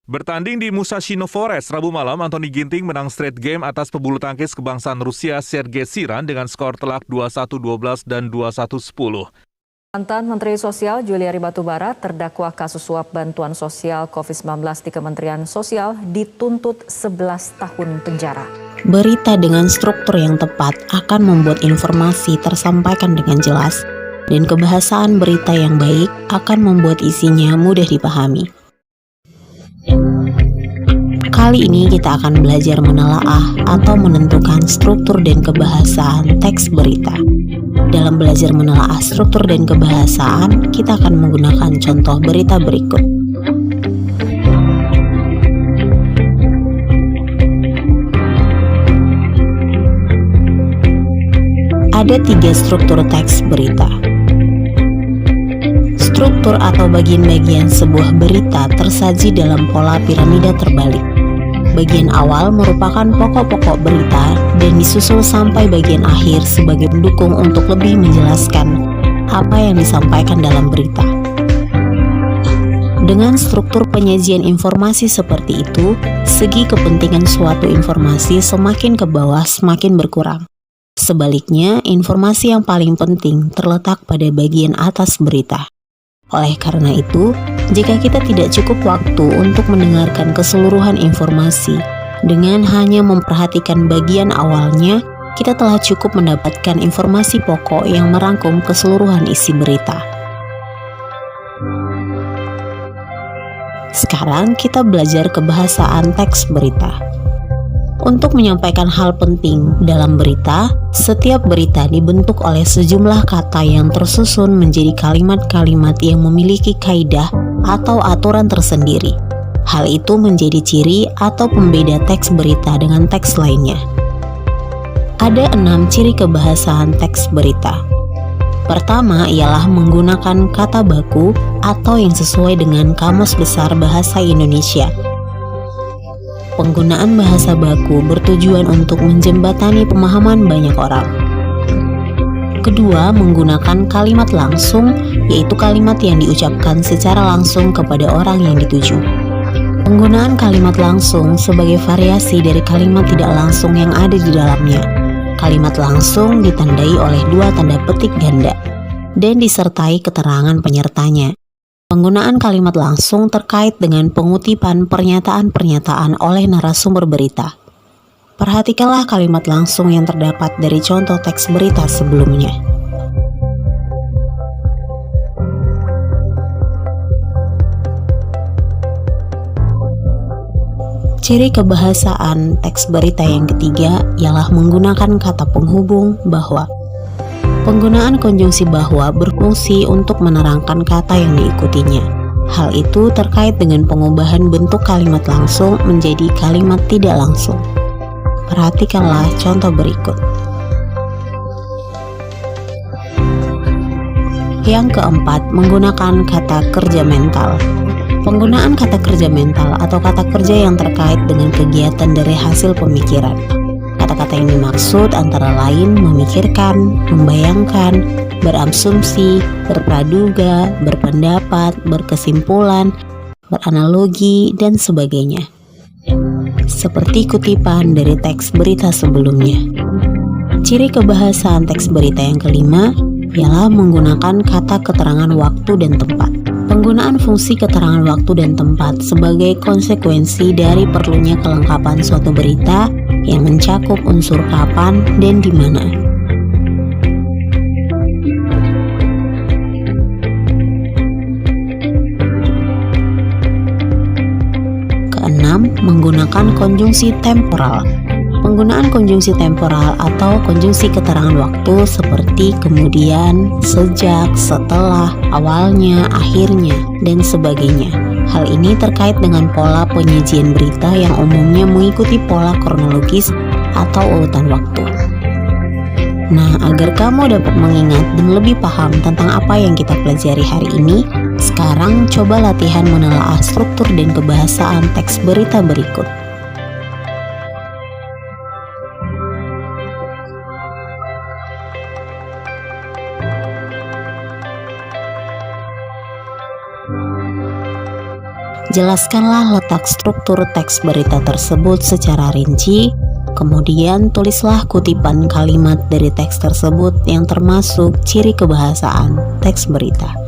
Bertanding di Musashino Forest Rabu malam, Anthony Ginting menang straight game atas pebulu tangkis kebangsaan Rusia Sergei Siran dengan skor telak 21-12 dan 21-10. Mantan Menteri Sosial Juliari Batubara terdakwa kasus suap bantuan sosial COVID-19 di Kementerian Sosial dituntut 11 tahun penjara. Berita dengan struktur yang tepat akan membuat informasi tersampaikan dengan jelas, dan kebahasaan berita yang baik akan membuat isinya mudah dipahami. Kali ini kita akan belajar menelaah atau menentukan struktur dan kebahasaan teks berita. Dalam belajar menelaah struktur dan kebahasaan, kita akan menggunakan contoh berita berikut. Ada 3 struktur teks berita. Struktur atau bagian-bagian sebuah berita tersaji dalam pola piramida terbalik. Bagian awal merupakan pokok-pokok berita dan disusul sampai bagian akhir sebagai pendukung untuk lebih menjelaskan apa yang disampaikan dalam berita. Dengan struktur penyajian informasi seperti itu, segi kepentingan suatu informasi semakin ke bawah semakin berkurang. Sebaliknya, informasi yang paling penting terletak pada bagian atas berita. Oleh karena itu, jika kita tidak cukup waktu untuk mendengarkan keseluruhan informasi, dengan hanya memperhatikan bagian awalnya, kita telah cukup mendapatkan informasi pokok yang merangkum keseluruhan isi berita. Sekarang kita belajar kebahasaan teks berita. Untuk menyampaikan hal penting dalam berita, setiap berita dibentuk oleh sejumlah kata yang tersusun menjadi kalimat-kalimat yang memiliki kaidah atau aturan tersendiri. Hal itu menjadi ciri atau pembeda teks berita dengan teks lainnya. Ada 6 ciri kebahasaan teks berita. Pertama ialah menggunakan kata baku atau yang sesuai dengan Kamus Besar Bahasa Indonesia. Penggunaan bahasa baku bertujuan untuk menjembatani pemahaman banyak orang. Kedua, menggunakan kalimat langsung, yaitu kalimat yang diucapkan secara langsung kepada orang yang dituju. Penggunaan kalimat langsung sebagai variasi dari kalimat tidak langsung yang ada di dalamnya. Kalimat langsung ditandai oleh 2 tanda petik ganda dan disertai keterangan penyertanya. Penggunaan kalimat langsung terkait dengan pengutipan pernyataan-pernyataan oleh narasumber berita. Perhatikanlah kalimat langsung yang terdapat dari contoh teks berita sebelumnya. Ciri kebahasaan teks berita yang ketiga ialah menggunakan kata penghubung bahwa. Penggunaan konjungsi bahwa berfungsi untuk menerangkan kata yang diikutinya. Hal itu terkait dengan pengubahan bentuk kalimat langsung menjadi kalimat tidak langsung. Perhatikanlah contoh berikut. Yang keempat, menggunakan kata kerja mental. Penggunaan kata kerja mental atau kata kerja yang terkait dengan kegiatan dari hasil pemikiran. Kata-kata yang dimaksud antara lain memikirkan, membayangkan, berasumsi, berpraduga, berpendapat, berkesimpulan, beranalogi, dan sebagainya. Seperti kutipan dari teks berita sebelumnya. Ciri kebahasaan teks berita yang kelima ialah menggunakan kata keterangan waktu dan tempat. Penggunaan fungsi keterangan waktu dan tempat sebagai konsekuensi dari perlunya kelengkapan suatu berita yang mencakup unsur kapan dan di mana. Keenam, menggunakan konjungsi temporal. Penggunaan konjungsi temporal atau konjungsi keterangan waktu seperti kemudian, sejak, setelah, awalnya, akhirnya, dan sebagainya. Hal ini terkait dengan pola penyajian berita yang umumnya mengikuti pola kronologis atau urutan waktu. Nah, agar kamu dapat mengingat dan lebih paham tentang apa yang kita pelajari hari ini, sekarang coba latihan menelaah struktur dan kebahasaan teks berita berikut. Jelaskanlah letak struktur teks berita tersebut secara rinci, kemudian tulislah kutipan kalimat dari teks tersebut yang termasuk ciri kebahasaan teks berita.